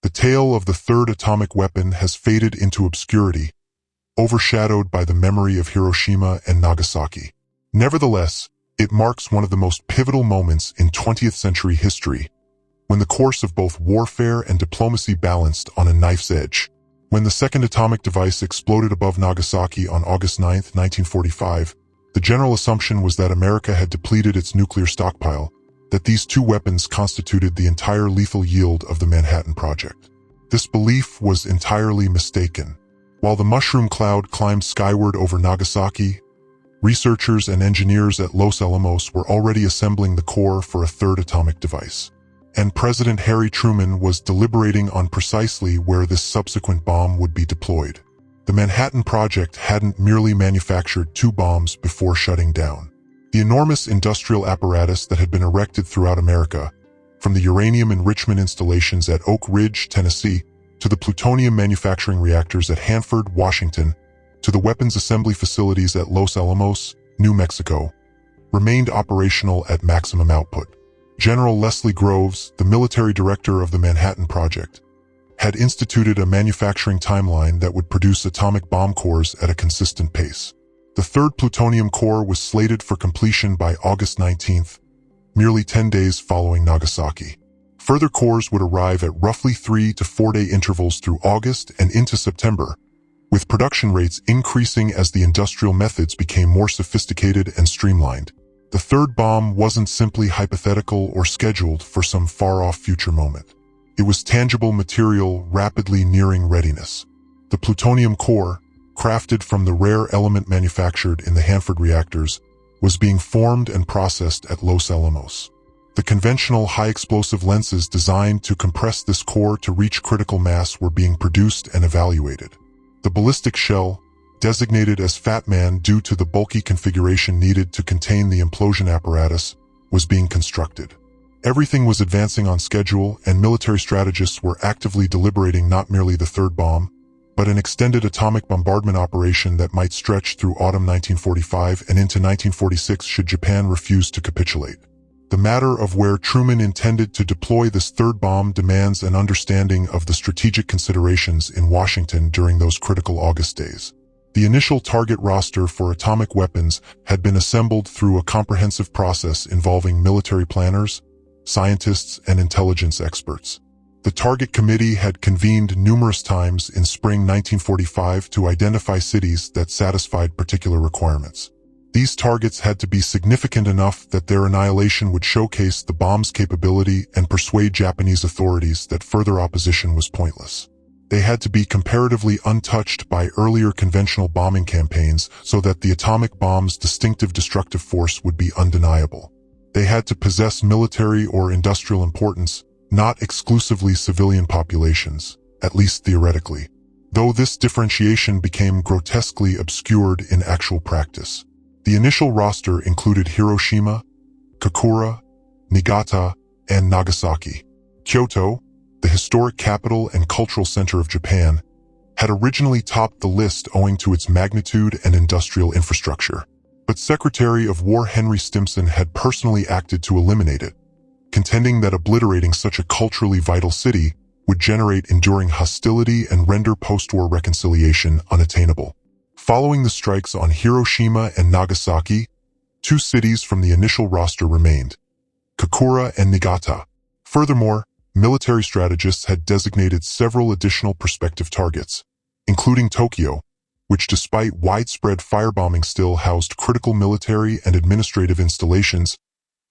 The tale of the third atomic weapon has faded into obscurity, overshadowed by the memory of Hiroshima and Nagasaki. Nevertheless, it marks one of the most pivotal moments in 20th century history, when the course of both warfare and diplomacy balanced on a knife's edge. When the second atomic device exploded above Nagasaki on August 9, 1945, the general assumption was that America had depleted its nuclear stockpile, that these two weapons constituted the entire lethal yield of the Manhattan Project. This belief was entirely mistaken. While the mushroom cloud climbed skyward over Nagasaki, researchers and engineers at Los Alamos were already assembling the core for a third atomic device. And President Harry Truman was deliberating on precisely where this subsequent bomb would be deployed. The Manhattan Project hadn't merely manufactured two bombs before shutting down. The enormous industrial apparatus that had been erected throughout America, from the uranium enrichment installations at Oak Ridge, Tennessee, to the plutonium manufacturing reactors at Hanford, Washington, to the weapons assembly facilities at Los Alamos, New Mexico, remained operational at maximum output. General Leslie Groves, the military director of the Manhattan Project, had instituted a manufacturing timeline that would produce atomic bomb cores at a consistent pace. The third plutonium core was slated for completion by August 19th, merely 10 days following Nagasaki. Further cores would arrive at roughly 3 to 4 day intervals through August and into September, with production rates increasing as the industrial methods became more sophisticated and streamlined. The third bomb wasn't simply hypothetical or scheduled for some far-off future moment. It was tangible material rapidly nearing readiness. The plutonium core, crafted from the rare element manufactured in the Hanford reactors, was being formed and processed at Los Alamos. The conventional high-explosive lenses designed to compress this core to reach critical mass were being produced and evaluated. The ballistic shell, designated as Fat Man due to the bulky configuration needed to contain the implosion apparatus, was being constructed. Everything was advancing on schedule, and military strategists were actively deliberating not merely the third bomb, but an extended atomic bombardment operation that might stretch through autumn 1945 and into 1946 should Japan refuse to capitulate. The matter of where Truman intended to deploy this third bomb demands an understanding of the strategic considerations in Washington during those critical August days. The initial target roster for atomic weapons had been assembled through a comprehensive process involving military planners, scientists, and intelligence experts. The Target Committee had convened numerous times in spring 1945 to identify cities that satisfied particular requirements. These targets had to be significant enough that their annihilation would showcase the bomb's capability and persuade Japanese authorities that further opposition was pointless. They had to be comparatively untouched by earlier conventional bombing campaigns so that the atomic bomb's distinctive destructive force would be undeniable. They had to possess military or industrial importance, not exclusively civilian populations, at least theoretically, though this differentiation became grotesquely obscured in actual practice. The initial roster included Hiroshima, Kokura, Niigata, and Nagasaki. Kyoto, the historic capital and cultural center of Japan, had originally topped the list owing to its magnitude and industrial infrastructure. But Secretary of War Henry Stimson had personally acted to eliminate it, contending that obliterating such a culturally vital city would generate enduring hostility and render post-war reconciliation unattainable. Following the strikes on Hiroshima and Nagasaki, two cities from the initial roster remained, Kokura and Niigata. Furthermore, military strategists had designated several additional prospective targets, including Tokyo, which despite widespread firebombing still housed critical military and administrative installations,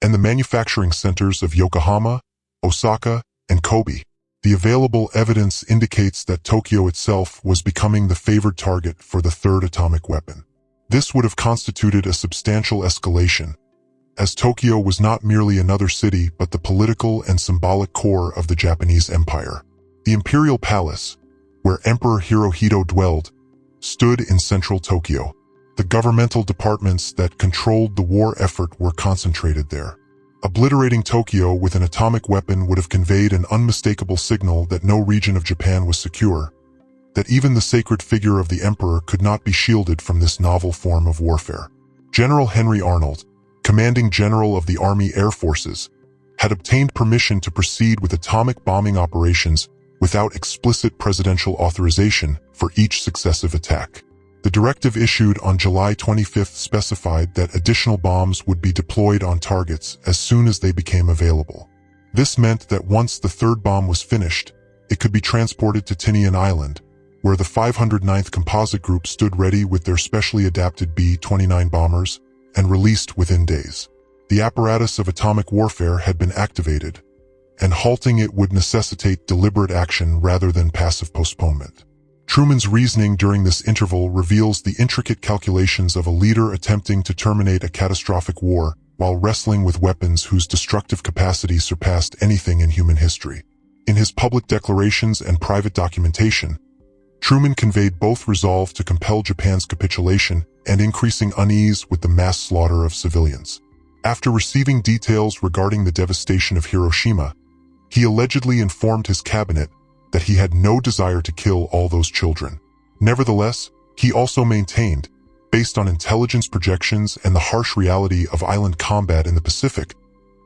and the manufacturing centers of Yokohama, Osaka, and Kobe. The available evidence indicates that Tokyo itself was becoming the favored target for the third atomic weapon. This would have constituted a substantial escalation, as Tokyo was not merely another city but the political and symbolic core of the Japanese Empire. The Imperial Palace, where Emperor Hirohito dwelled, stood in central Tokyo. The governmental departments that controlled the war effort were concentrated there. Obliterating Tokyo with an atomic weapon would have conveyed an unmistakable signal that no region of Japan was secure, that even the sacred figure of the emperor could not be shielded from this novel form of warfare. General Henry Arnold, commanding general of the Army Air Forces, had obtained permission to proceed with atomic bombing operations without explicit presidential authorization for each successive attack. The directive issued on July 25th specified that additional bombs would be deployed on targets as soon as they became available. This meant that once the third bomb was finished, it could be transported to Tinian Island, where the 509th Composite Group stood ready with their specially adapted B-29 bombers and released within days. The apparatus of atomic warfare had been activated, and halting it would necessitate deliberate action rather than passive postponement. Truman's reasoning during this interval reveals the intricate calculations of a leader attempting to terminate a catastrophic war while wrestling with weapons whose destructive capacity surpassed anything in human history. In his public declarations and private documentation, Truman conveyed both resolve to compel Japan's capitulation and increasing unease with the mass slaughter of civilians. After receiving details regarding the devastation of Hiroshima, he allegedly informed his cabinet that he had no desire to kill all those children. Nevertheless, he also maintained, based on intelligence projections and the harsh reality of island combat in the Pacific,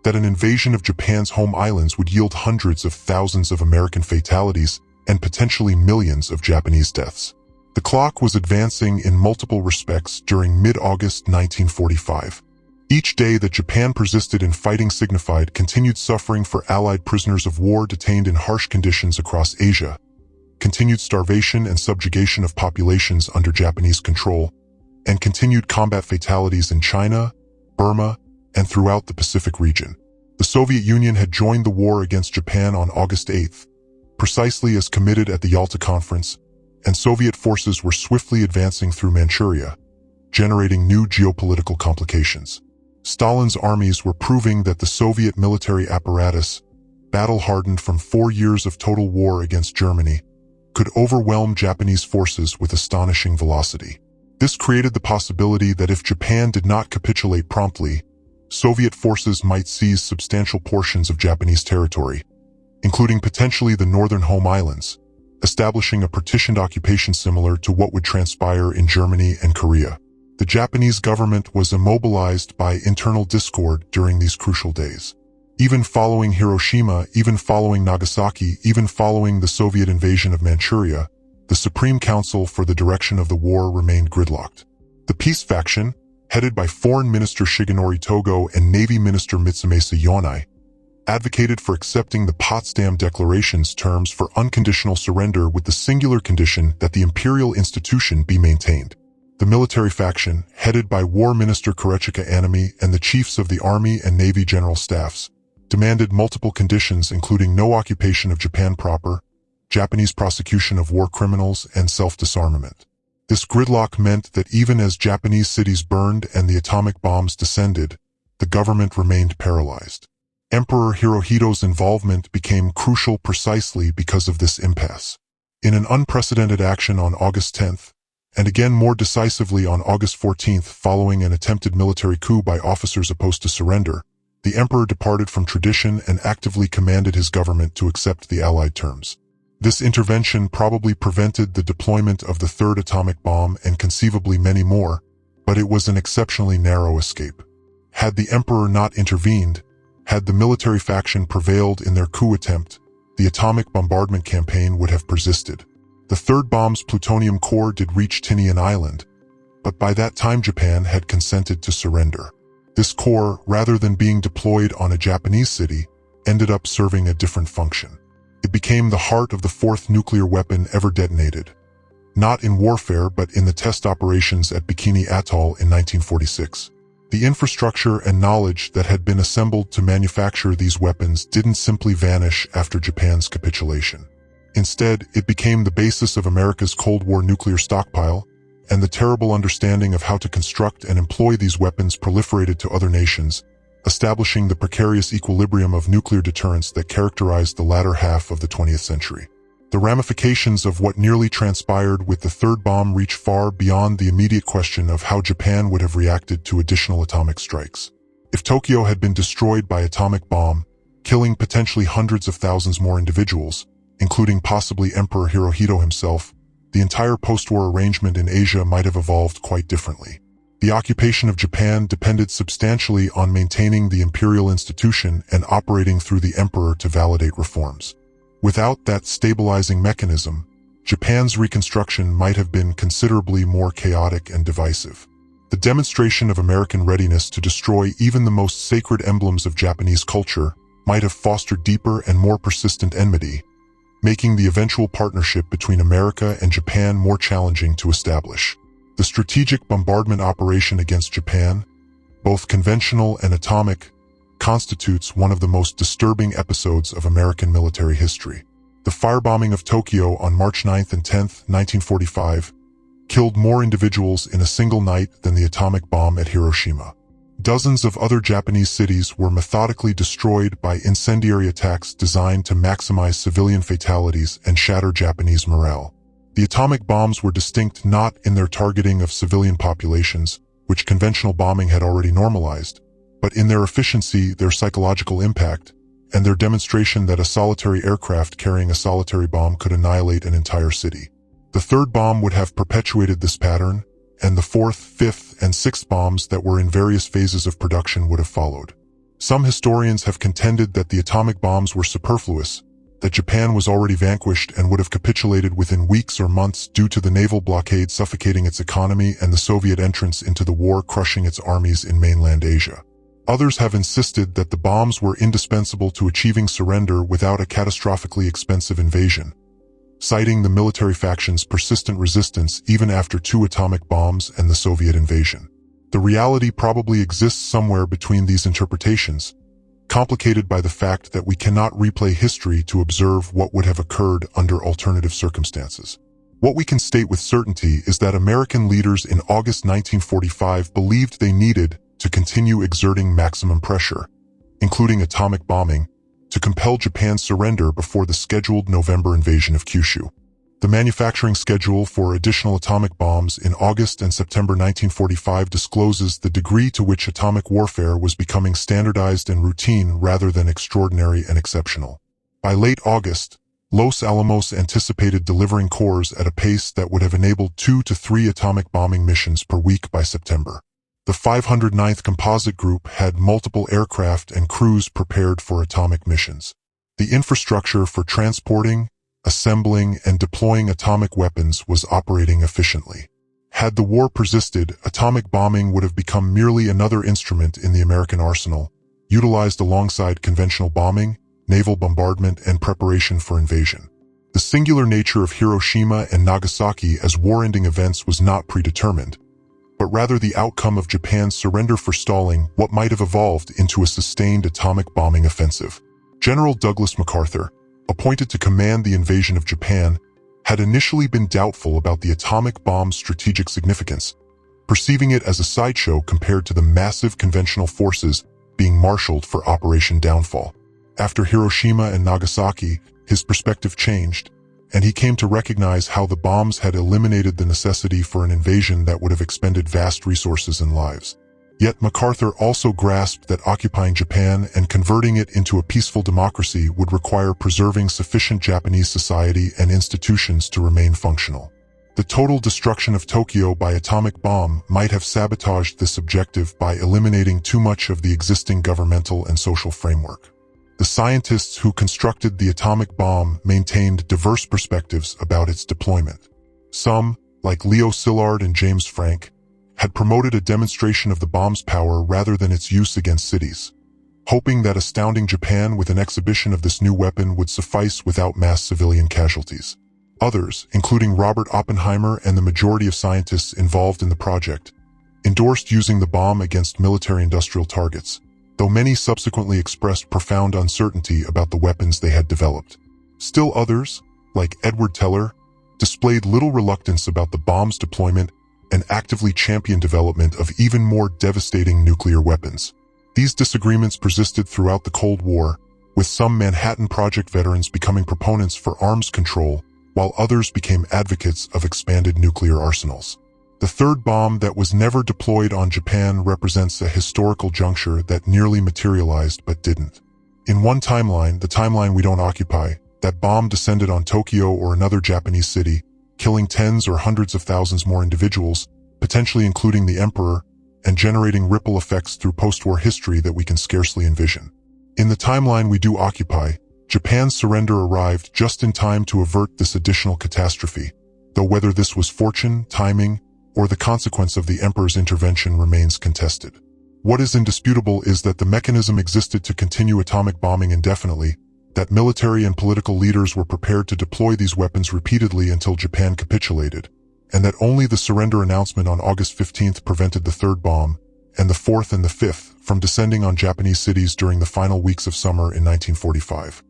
that an invasion of Japan's home islands would yield hundreds of thousands of American fatalities and potentially millions of Japanese deaths. The clock was advancing in multiple respects during mid-August 1945. Each day that Japan persisted in fighting signified continued suffering for Allied prisoners of war detained in harsh conditions across Asia, continued starvation and subjugation of populations under Japanese control, and continued combat fatalities in China, Burma, and throughout the Pacific region. The Soviet Union had joined the war against Japan on August 8th, precisely as committed at the Yalta Conference, and Soviet forces were swiftly advancing through Manchuria, generating new geopolitical complications. Stalin's armies were proving that the Soviet military apparatus, battle-hardened from 4 years of total war against Germany, could overwhelm Japanese forces with astonishing velocity. This created the possibility that if Japan did not capitulate promptly, Soviet forces might seize substantial portions of Japanese territory, including potentially the northern home islands, establishing a partitioned occupation similar to what would transpire in Germany and Korea. The Japanese government was immobilized by internal discord during these crucial days. Even following Hiroshima, even following Nagasaki, even following the Soviet invasion of Manchuria, the Supreme Council for the direction of the war remained gridlocked. The peace faction, headed by Foreign Minister Shigenori Togo and Navy Minister Mitsumasa Yonai, advocated for accepting the Potsdam Declaration's terms for unconditional surrender with the singular condition that the imperial institution be maintained. The military faction, headed by War Minister Korechika Anami and the chiefs of the Army and Navy General Staffs, demanded multiple conditions including no occupation of Japan proper, Japanese prosecution of war criminals, and self-disarmament. This gridlock meant that even as Japanese cities burned and the atomic bombs descended, the government remained paralyzed. Emperor Hirohito's involvement became crucial precisely because of this impasse. In an unprecedented action on August 10th, and again more decisively on August 14th following an attempted military coup by officers opposed to surrender, the emperor departed from tradition and actively commanded his government to accept the Allied terms. This intervention probably prevented the deployment of the third atomic bomb and conceivably many more, but it was an exceptionally narrow escape. Had the emperor not intervened, had the military faction prevailed in their coup attempt, the atomic bombardment campaign would have persisted. The third bomb's plutonium core did reach Tinian Island, but by that time Japan had consented to surrender. This core, rather than being deployed on a Japanese city, ended up serving a different function. It became the heart of the fourth nuclear weapon ever detonated, not in warfare but in the test operations at Bikini Atoll in 1946. The infrastructure and knowledge that had been assembled to manufacture these weapons didn't simply vanish after Japan's capitulation. Instead, it became the basis of America's Cold War nuclear stockpile, and the terrible understanding of how to construct and employ these weapons proliferated to other nations, establishing the precarious equilibrium of nuclear deterrence that characterized the latter half of the 20th century. The ramifications of what nearly transpired with the third bomb reach far beyond the immediate question of how Japan would have reacted to additional atomic strikes. If Tokyo had been destroyed by atomic bomb, killing potentially hundreds of thousands more individuals, including possibly Emperor Hirohito himself, the entire post-war arrangement in Asia might have evolved quite differently. The occupation of Japan depended substantially on maintaining the imperial institution and operating through the emperor to validate reforms. Without that stabilizing mechanism, Japan's reconstruction might have been considerably more chaotic and divisive. The demonstration of American readiness to destroy even the most sacred emblems of Japanese culture might have fostered deeper and more persistent enmity, making the eventual partnership between America and Japan more challenging to establish. The strategic bombardment operation against Japan, both conventional and atomic, constitutes one of the most disturbing episodes of American military history. The firebombing of Tokyo on March 9th and 10th, 1945, killed more individuals in a single night than the atomic bomb at Hiroshima. Dozens of other Japanese cities were methodically destroyed by incendiary attacks designed to maximize civilian fatalities and shatter Japanese morale. The atomic bombs were distinct not in their targeting of civilian populations, which conventional bombing had already normalized, but in their efficiency, their psychological impact, and their demonstration that a solitary aircraft carrying a solitary bomb could annihilate an entire city. The third bomb would have perpetuated this pattern, and the fourth, fifth, and sixth bombs that were in various phases of production would have followed. Some historians have contended that the atomic bombs were superfluous, that Japan was already vanquished and would have capitulated within weeks or months due to the naval blockade suffocating its economy and the Soviet entrance into the war crushing its armies in mainland Asia. Others have insisted that the bombs were indispensable to achieving surrender without a catastrophically expensive invasion, citing the military faction's persistent resistance even after 2 atomic bombs and the Soviet invasion. The reality probably exists somewhere between these interpretations, complicated by the fact that we cannot replay history to observe what would have occurred under alternative circumstances. What we can state with certainty is that American leaders in August 1945 believed they needed to continue exerting maximum pressure, including atomic bombing, to compel Japan's surrender before the scheduled November invasion of Kyushu. The manufacturing schedule for additional atomic bombs in August and September 1945 discloses the degree to which atomic warfare was becoming standardized and routine rather than extraordinary and exceptional. By late August, Los Alamos anticipated delivering cores at a pace that would have enabled 2 to 3 atomic bombing missions per week by September. The 509th Composite Group had multiple aircraft and crews prepared for atomic missions. The infrastructure for transporting, assembling, and deploying atomic weapons was operating efficiently. Had the war persisted, atomic bombing would have become merely another instrument in the American arsenal, utilized alongside conventional bombing, naval bombardment, and preparation for invasion. The singular nature of Hiroshima and Nagasaki as war-ending events was not predetermined, but rather the outcome of Japan's surrender forestalling what might have evolved into a sustained atomic bombing offensive. General Douglas MacArthur, appointed to command the invasion of Japan, had initially been doubtful about the atomic bomb's strategic significance, perceiving it as a sideshow compared to the massive conventional forces being marshaled for Operation Downfall. After Hiroshima and Nagasaki, his perspective changed, and he came to recognize how the bombs had eliminated the necessity for an invasion that would have expended vast resources and lives. Yet MacArthur also grasped that occupying Japan and converting it into a peaceful democracy would require preserving sufficient Japanese society and institutions to remain functional. The total destruction of Tokyo by atomic bomb might have sabotaged this objective by eliminating too much of the existing governmental and social framework. The scientists who constructed the atomic bomb maintained diverse perspectives about its deployment. Some, like Leo Szilard and James Frank, had promoted a demonstration of the bomb's power rather than its use against cities, hoping that astounding Japan with an exhibition of this new weapon would suffice without mass civilian casualties. Others, including Robert Oppenheimer and the majority of scientists involved in the project, endorsed using the bomb against military-industrial targets, though many subsequently expressed profound uncertainty about the weapons they had developed. Still others, like Edward Teller, displayed little reluctance about the bomb's deployment and actively championed development of even more devastating nuclear weapons. These disagreements persisted throughout the Cold War, with some Manhattan Project veterans becoming proponents for arms control, while others became advocates of expanded nuclear arsenals. The third bomb that was never deployed on Japan represents a historical juncture that nearly materialized but didn't. In one timeline, the timeline we don't occupy, that bomb descended on Tokyo or another Japanese city, killing tens or hundreds of thousands more individuals, potentially including the emperor, and generating ripple effects through post-war history that we can scarcely envision. In the timeline we do occupy, Japan's surrender arrived just in time to avert this additional catastrophe, though whether this was fortune, timing, or the consequence of the emperor's intervention remains contested. What is indisputable is that the mechanism existed to continue atomic bombing indefinitely, that military and political leaders were prepared to deploy these weapons repeatedly until Japan capitulated, and that only the surrender announcement on August 15th prevented the third bomb, and the fourth and the fifth, from descending on Japanese cities during the final weeks of summer in 1945.